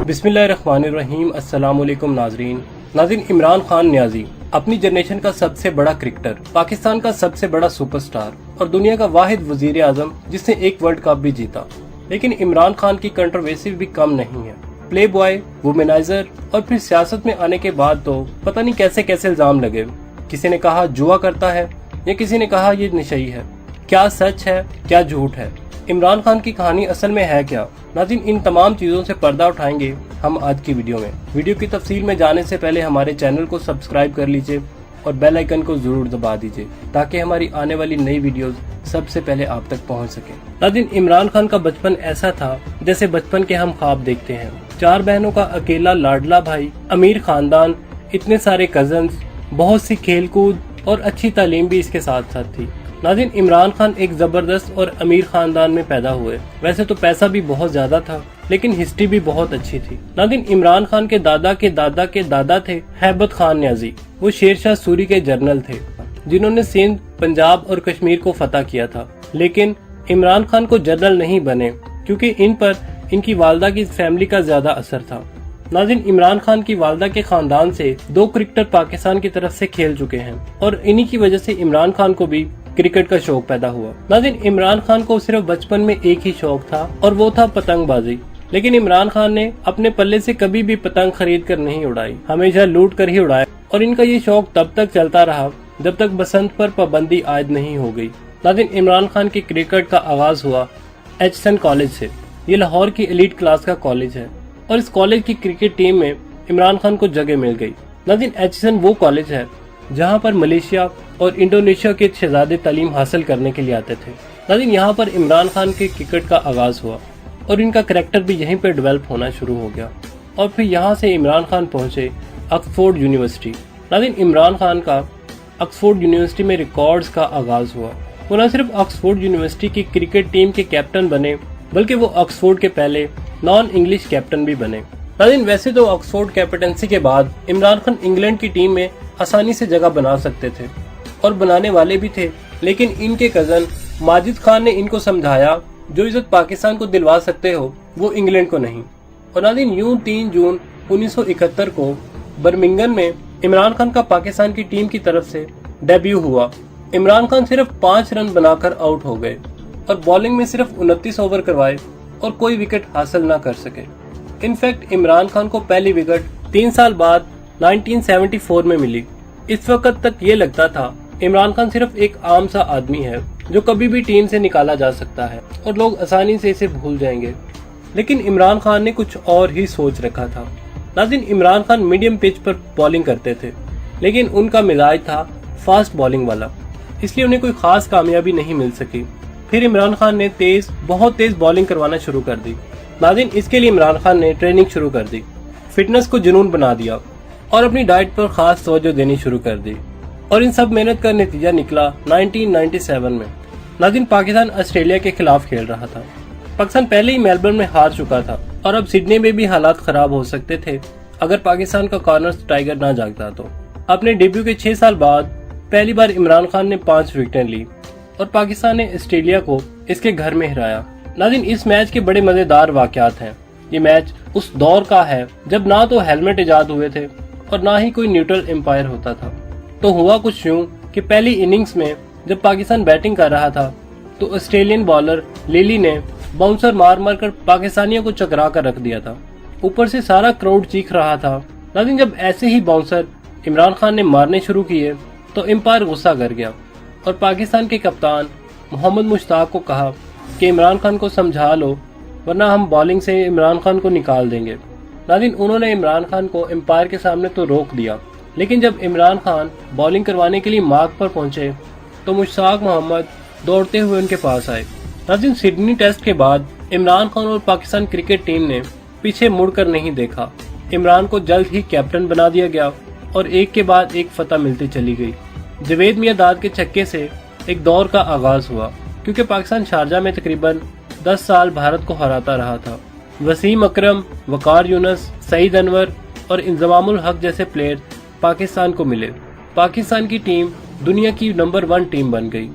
बिस्मिल्लाहिर्रहमानिर्रहीम। अस्सलाम वालेकुम नाजरीन। इमरान खान नियाजी अपनी जनरेशन का सबसे बड़ा क्रिकेटर, पाकिस्तान का सबसे बड़ा सुपरस्टार और दुनिया का वाहिद वजीर आजम जिसने एक वर्ल्ड कप भी जीता। लेकिन इमरान खान की कंट्रोवर्सी भी कम नहीं है। प्ले बॉय, वुमेनाइजर और फिर सियासत में आने के बाद तो पता नहीं कैसे कैसे इल्जाम लगे। किसी ने कहा जुआ करता है या किसी ने कहा ये नशई है। क्या सच है, क्या झूठ है? इमरान खान की कहानी असल में है क्या? नाज़रीन, इन तमाम चीज़ों से पर्दा उठाएंगे हम आज की वीडियो में। वीडियो की तफसील में जाने से पहले हमारे चैनल को सब्सक्राइब कर लीजिए और बेल आइकन को जरूर दबा दीजिए ताकि हमारी आने वाली नई वीडियोस सबसे पहले आप तक पहुंच सके। नाज़रीन, इमरान खान का बचपन ऐसा था जैसे बचपन के हम ख्वाब देखते हैं। 4 बहनों का अकेला लाडला भाई, अमीर खानदान, इतने सारे कजन्स, बहुत सी खेल कूद और अच्छी तालीम भी इसके साथ साथ थी। नाज़रीन, इमरान खान एक जबरदस्त और अमीर खानदान में पैदा हुए। वैसे तो पैसा भी बहुत ज्यादा था लेकिन हिस्ट्री भी बहुत अच्छी थी। नाज़रीन, इमरान खान के दादा के दादा के दादा थे हैबत खान नियाजी। वो शेरशाह सूरी के जनरल थे जिन्होंने सिंध, पंजाब और कश्मीर को फतह किया था। लेकिन इमरान खान को जनरल नहीं बने क्योंकि इन पर इनकी वालदा की फैमिली का ज्यादा असर था। नाज़रीन, इमरान खान की वालदा के खानदान से 2 क्रिकेटर पाकिस्तान की तरफ से खेल चुके हैं और इन्हीं की वजह से इमरान खान को भी क्रिकेट का शौक पैदा हुआ। नाज़रीन, इमरान खान को सिर्फ बचपन में एक ही शौक था और वो था पतंगबाजी। लेकिन इमरान खान ने अपने पल्ले से कभी भी पतंग खरीद कर नहीं उड़ाई, हमेशा लूट कर ही उड़ाया। और इनका ये शौक तब तक चलता रहा जब तक बसंत पर पाबंदी आयद नहीं हो गई। नाज़रीन, इमरान खान की क्रिकेट का आगाज हुआ एचसन कॉलेज से। ये लाहौर की एलीट क्लास का कॉलेज है और इस कॉलेज की क्रिकेट टीम में इमरान खान को जगह मिल गई। नाज़रीन, एचसन वो कॉलेज है जहाँ पर मलेशिया और इंडोनेशिया के शहजादे तालीम हासिल करने के लिए आते थे। नाज़रीन, यहाँ पर इमरान खान के क्रिकेट का आगाज हुआ और इनका करैक्टर भी यहीं पर डेवलप होना शुरू हो गया। और फिर यहाँ से इमरान खान पहुँचे ऑक्सफोर्ड यूनिवर्सिटी। नाज़रीन, इमरान खान का ऑक्सफोर्ड यूनिवर्सिटी में रिकॉर्ड्स का आगाज हुआ। वो न सिर्फ ऑक्सफोर्ड यूनिवर्सिटी की क्रिकेट टीम के कैप्टन बने बल्कि वो ऑक्सफोर्ड के पहले नॉन इंग्लिश कैप्टन भी बने। नाज़रीन, वैसे तो ऑक्सफोर्ड कैप्टनसी के बाद इमरान खान इंग्लैंड की टीम में आसानी से जगह बना सकते थे और बनाने वाले भी थे। लेकिन इनके कजन माजिद खान ने इनको समझाया जो इज्जत पाकिस्तान को दिलवा सकते हो वो इंग्लैंड को नहीं। और नाज़रीन, यूं 3 जून 1971 को बर्मिंघम में इमरान खान का पाकिस्तान की टीम की तरफ से डेब्यू हुआ। इमरान खान सिर्फ 5 रन बनाकर आउट हो गए और बॉलिंग में सिर्फ 29 ओवर करवाए और कोई विकेट हासिल न कर सके। इनफैक्ट इमरान खान को पहली विकेट 3 साल बाद 1974 में मिली। इस वक्त तक ये लगता था इमरान खान सिर्फ एक आम सा आदमी है जो कभी भी टीम से निकाला जा सकता है और लोग आसानी से इसे भूल जाएंगे। लेकिन इमरान खान ने कुछ और ही सोच रखा था। नाज़रीन, इमरान खान मीडियम पिच पर बॉलिंग करते थे लेकिन उनका मिजाज था फास्ट बॉलिंग वाला, इसलिए उन्हें कोई खास कामयाबी नहीं मिल सकी। फिर इमरान खान ने बहुत तेज बॉलिंग करवाना शुरू कर दी। नाज़रीन, इसके लिए इमरान खान ने ट्रेनिंग शुरू कर दी, फिटनेस को जुनून बना दिया और अपनी डाइट पर खास तवज्जो देनी शुरू कर दी। और इन सब मेहनत का नतीजा निकला 1997 में। नाज़रीन, पाकिस्तान ऑस्ट्रेलिया के खिलाफ खेल रहा था। पाकिस्तान पहले ही मेलबर्न में हार चुका था और अब सिडनी में भी हालात खराब हो सकते थे अगर पाकिस्तान का कॉर्नर टाइगर ना जागता तो। अपने डेब्यू के 6 साल बाद पहली बार इमरान खान ने 5 विकेटें ली और पाकिस्तान ने ऑस्ट्रेलिया को इसके घर में हराया। नाज़रीन, इस मैच के बड़े मजेदार वाकयात हैं। ये मैच उस दौर का है जब ना तो हेलमेट इजाद हुए थे और ना ही कोई न्यूट्रल एम्पायर होता था। तो हुआ कुछ यूं कि पहली इनिंग्स में जब पाकिस्तान बैटिंग कर रहा था तो ऑस्ट्रेलियन बॉलर लिली ने बाउंसर मार मार कर पाकिस्तानियों को चकरा कर रख दिया था। ऊपर से सारा क्राउड चीख रहा था। नाज़रीन, जब ऐसे ही बाउंसर इमरान खान ने मारने शुरू किए तो एम्पायर गुस्सा कर गया और पाकिस्तान के कप्तान मोहम्मद मुश्ताक को कहा कि इमरान खान को समझा लो वरना हम बॉलिंग से इमरान खान को निकाल देंगे। नाज़रीन, उन्होंने इमरान खान को एम्पायर के सामने तो रोक दिया, लेकिन जब इमरान खान बॉलिंग करवाने के लिए मार्क पर पहुंचे तो मुश्ताक मोहम्मद दौड़ते हुए उनके पास आए। नाज़रीन, सिडनी टेस्ट के बाद इमरान खान और पाकिस्तान क्रिकेट टीम ने पीछे मुड़कर नहीं देखा। इमरान को जल्द ही कैप्टन बना दिया गया और एक के बाद एक फतह मिलती चली गई। जवेद मियांदाद के छक्के से एक दौर का आगाज हुआ क्योंकि पाकिस्तान शारजा में तकरीबन 10 साल भारत को हराता रहा था। वसीम अकरम, वकार यूनुस, सईद अनवर और इंजमामुल हक जैसे प्लेयर पाकिस्तान को मिले। पाकिस्तान की टीम दुनिया की नंबर 1 टीम बन गई।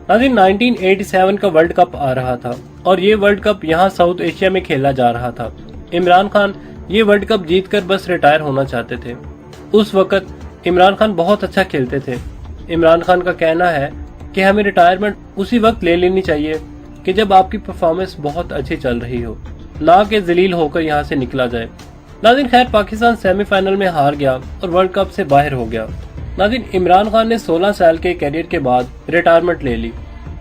नाज़रीन 1987 का वर्ल्ड कप आ रहा था और ये वर्ल्ड कप यहाँ साउथ एशिया में खेला जा रहा था। इमरान खान ये वर्ल्ड कप जीतकर बस रिटायर होना चाहते थे। उस वक्त इमरान खान बहुत अच्छा खेलते थे। इमरान खान का कहना है कि हमें रिटायरमेंट उसी वक्त ले लेनी चाहिए कि जब आपकी परफॉर्मेंस बहुत अच्छी चल रही हो, ना कि जलील होकर यहाँ से निकला जाए। नाज़रीन खैर पाकिस्तान सेमीफाइनल में हार गया और वर्ल्ड कप से बाहर हो गया। नाज़रीन इमरान खान ने 16 साल के करियर के बाद रिटायरमेंट ले ली।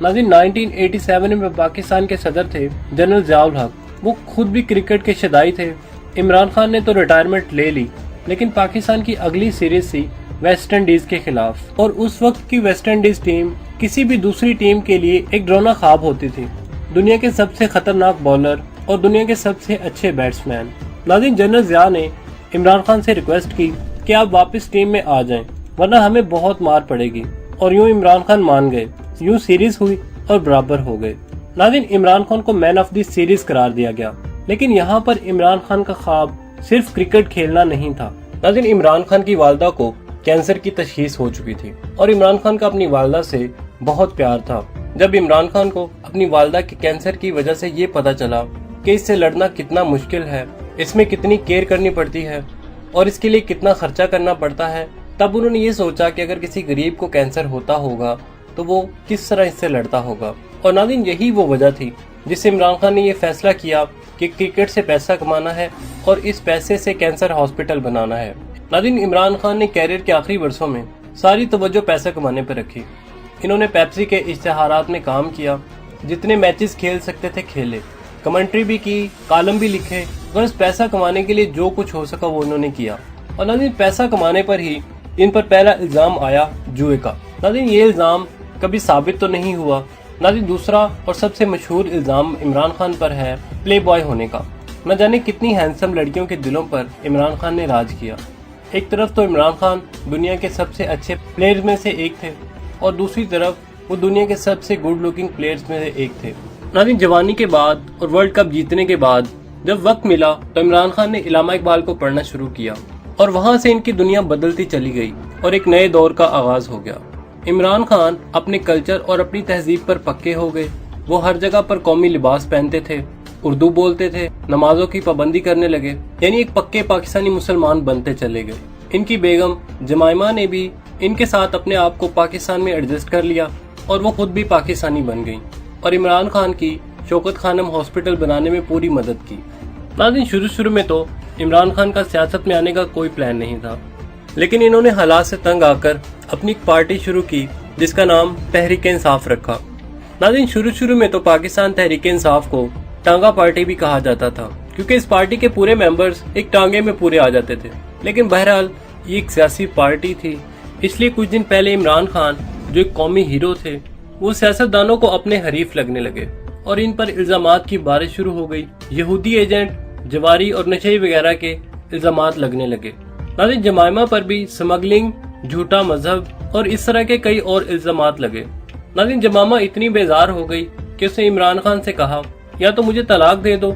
नाज़रीन 1987 में पाकिस्तान के सदर थे जनरल ज़ियाउल हक। वो खुद भी क्रिकेट के शदाई थे। इमरान खान ने तो रिटायरमेंट ले ली, लेकिन पाकिस्तान की अगली सीरीज थी वेस्ट इंडीज के खिलाफ और उस वक्त की वेस्ट इंडीज टीम किसी भी दूसरी टीम के लिए एक डरावना ख्वाब होती थी। दुनिया के सबसे खतरनाक बॉलर और दुनिया के सबसे अच्छे बैट्समैन। नाज़रीन जनरल ज़िया ने इमरान खान से रिक्वेस्ट की कि आप वापस टीम में आ जाएं, वरना हमें बहुत मार पड़ेगी। और यूं इमरान खान मान गए। यूं सीरीज हुई और बराबर हो गए। नाज़रीन इमरान खान को मैन ऑफ द सीरीज करार दिया गया, लेकिन यहाँ पर इमरान खान का ख्वाब सिर्फ क्रिकेट खेलना नहीं था। नाज़रीन इमरान खान की वालदा को कैंसर की तशखीस हो चुकी थी और इमरान खान का अपनी वालदा से बहुत प्यार था। जब इमरान खान को अपनी वालदा के कैंसर की वजह से ये पता चला कि इससे लड़ना कितना मुश्किल है, इसमें कितनी केयर करनी पड़ती है और इसके लिए कितना खर्चा करना पड़ता है, तब उन्होंने ये सोचा कि अगर किसी गरीब को कैंसर होता होगा तो वो किस तरह इससे लड़ता होगा। और नाज़रीन यही वो वजह थी जिससे इमरान खान ने ये फैसला किया कि क्रिकेट से पैसा कमाना है और इस पैसे से कैंसर हॉस्पिटल बनाना है। नाज़रीन इमरान खान ने कैरियर के आखिरी वर्षों में सारी तवज्जो पैसा कमाने पर रखी। इन्होंने पेप्सी के इश्तिहारात में काम किया, जितने मैचेस खेल सकते थे खेले, कमेंट्री भी की, कॉलम भी लिखे, बस पैसा कमाने के लिए जो कुछ हो सका वो इन्होंने किया। और नाज़रीन पैसा कमाने पर ही इन पर पहला इल्जाम आया जुए का। नाज़रीन ये इल्जाम कभी साबित तो नहीं हुआ। नाज़रीन दूसरा और सबसे मशहूर इल्जाम इमरान खान पर है प्ले बॉय होने का। न जाने कितनी हैंडसम लड़कियों के दिलों पर इमरान खान ने राज किया। एक तरफ तो इमरान खान दुनिया के सबसे अच्छे प्लेयर्स में से एक थे और दूसरी तरफ वो दुनिया के सबसे गुड लुकिंग प्लेयर्स में से एक थे। नाज़रीन जवानी के बाद और वर्ल्ड कप जीतने के बाद जब वक्त मिला तो इमरान खान ने इलामा इकबाल को पढ़ना शुरू किया और वहाँ से इनकी दुनिया बदलती चली गई और एक नए दौर का आगाज हो गया। इमरान खान अपने कल्चर और अपनी तहजीब पर पक्के हो गए। वो हर जगह पर कौमी लिबास पहनते थे, उर्दू बोलते थे, नमाजों की पाबंदी करने लगे, यानी एक पक्के पाकिस्तानी मुसलमान बनते चले गए। इनकी बेगम जमाइमा ने भी इनके साथ अपने आप को पाकिस्तान में एडजस्ट कर लिया और वो खुद भी पाकिस्तानी बन गई और इमरान खान की शौकत खानम हॉस्पिटल बनाने में पूरी मदद की। नाज़रीन शुरू में तो इमरान खान का सियासत में आने का कोई प्लान नहीं था, लेकिन इन्होंने हालात से तंग आकर अपनी एक पार्टी शुरू की जिसका नाम तहरीक इंसाफ रखा। नाज़रीन शुरू में तो पाकिस्तान तहरीक इंसाफ को टांगा पार्टी भी कहा जाता था, क्योंकि इस पार्टी के पूरे मेंबर्स एक टांगे में पूरे आ जाते थे। लेकिन बहरहाल ये एक सियासी पार्टी थी, इसलिए कुछ दिन पहले इमरान खान जो एक कौमी हीरो थे वो सियासतदानों को अपने हरीफ लगने लगे और इन पर इल्जामात की बारिश शुरू हो गई। यहूदी एजेंट, जवारी और नशे वगैरह के इल्जामात लगने लगे। नाज़रीन जमाइमा पर भी स्मगलिंग, झूठा मजहब और इस तरह के कई और इल्जामात लगे। नाज़रीन जमाइमा इतनी बेजार हो गई कि उसने इमरान खान से कहा या तो मुझे तलाक दे दो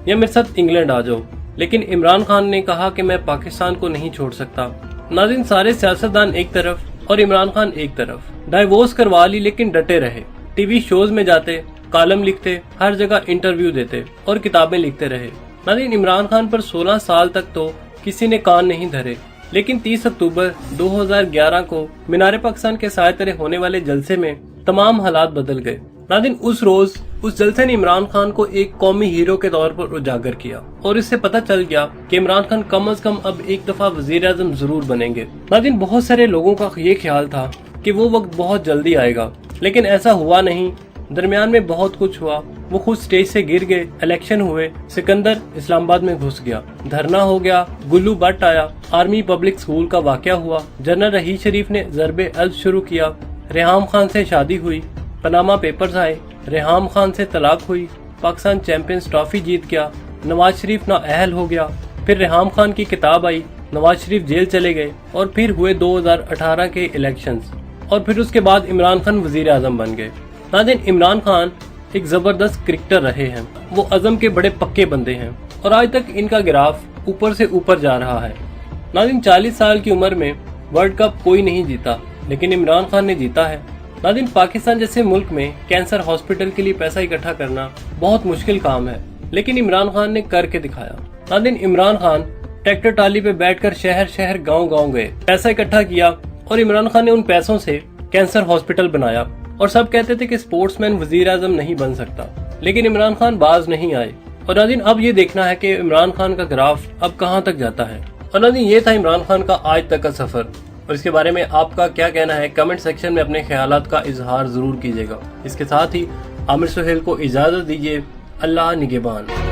या मेरे साथ इंग्लैंड आ जाओ, लेकिन इमरान खान ने कहा कि मैं पाकिस्तान को नहीं छोड़ सकता। नाज़रीन सारे सियासतदान एक तरफ और इमरान खान एक तरफ। डाइवोर्स करवा ली लेकिन डटे रहे, टीवी शोज में जाते, कॉलम लिखते, हर जगह इंटरव्यू देते और किताबें लिखते रहे। नाज़रीन इमरान खान पर 16 साल तक तो किसी ने कान नहीं धरे, लेकिन 30 अक्टूबर 2011 को मीनार पाकिस्तान के साय तले होने वाले जलसे में तमाम हालात बदल गए। नाज़रीन उस रोज उस जलसे ने इमरान खान को एक कौमी हीरो के तौर पर उजागर किया और इससे पता चल गया कि इमरान खान कम से कम अब एक दफा वजीर आज़म जरूर बनेंगे। नाज़रीन बहुत सारे लोगों का ये ख्याल था कि वो वक्त बहुत जल्दी आएगा, लेकिन ऐसा हुआ नहीं। दरमियान में बहुत कुछ हुआ। वो खुद स्टेज से गिर गए, इलेक्शन हुए, सिकंदर इस्लामाबाद में घुस गया, धरना हो गया, गुल्लू भट्ट आया, आर्मी पब्लिक स्कूल का वाकया हुआ, जनरल रहीस शरीफ ने ज़रबे अल्फ शुरू किया, रेहाम खान से शादी हुई, पनामा पेपर्स आए, रेहाम खान से तलाक हुई, पाकिस्तान चैंपियंस ट्रॉफी जीत गया, नवाज शरीफ नाअहल हो गया, फिर रेहाम खान की किताब आई, नवाज शरीफ जेल चले गए और फिर हुए 2018 के इलेक्शंस और फिर उसके बाद इमरान खान वजीर आज़म बन गए। नाज़रीन इमरान खान एक जबरदस्त क्रिकेटर रहे हैं। वो अज़म के बड़े पक्के बंदे हैं और आज तक इनका ग्राफ ऊपर से ऊपर जा रहा है। नाज़रीन 40 साल की उम्र में वर्ल्ड कप कोई नहीं जीता, लेकिन इमरान खान ने जीता है। नाज़रीन, पाकिस्तान जैसे मुल्क में कैंसर हॉस्पिटल के लिए पैसा इकट्ठा करना बहुत मुश्किल काम है, लेकिन इमरान खान ने करके दिखाया। नाज़रीन, इमरान खान ट्रैक्टर ट्राली पे बैठकर शहर शहर गांव गांव गए, पैसा इकट्ठा किया और इमरान खान ने उन पैसों से कैंसर हॉस्पिटल बनाया। और सब कहते थे कि स्पोर्ट्समैन वजीर आजम नहीं बन सकता, लेकिन इमरान खान बाज नहीं आए। और नाज़रीन, अब ये देखना है कि इमरान खान का ग्राफ अब कहां तक जाता है। और नाज़रीन, ये था इमरान खान का आज तक का सफर, और इसके बारे में आपका क्या कहना है कमेंट सेक्शन में अपने ख्यालात का इजहार जरूर कीजिएगा। इसके साथ ही आमिर सुहेल को इजाजत दीजिए। अल्लाह निगहबान।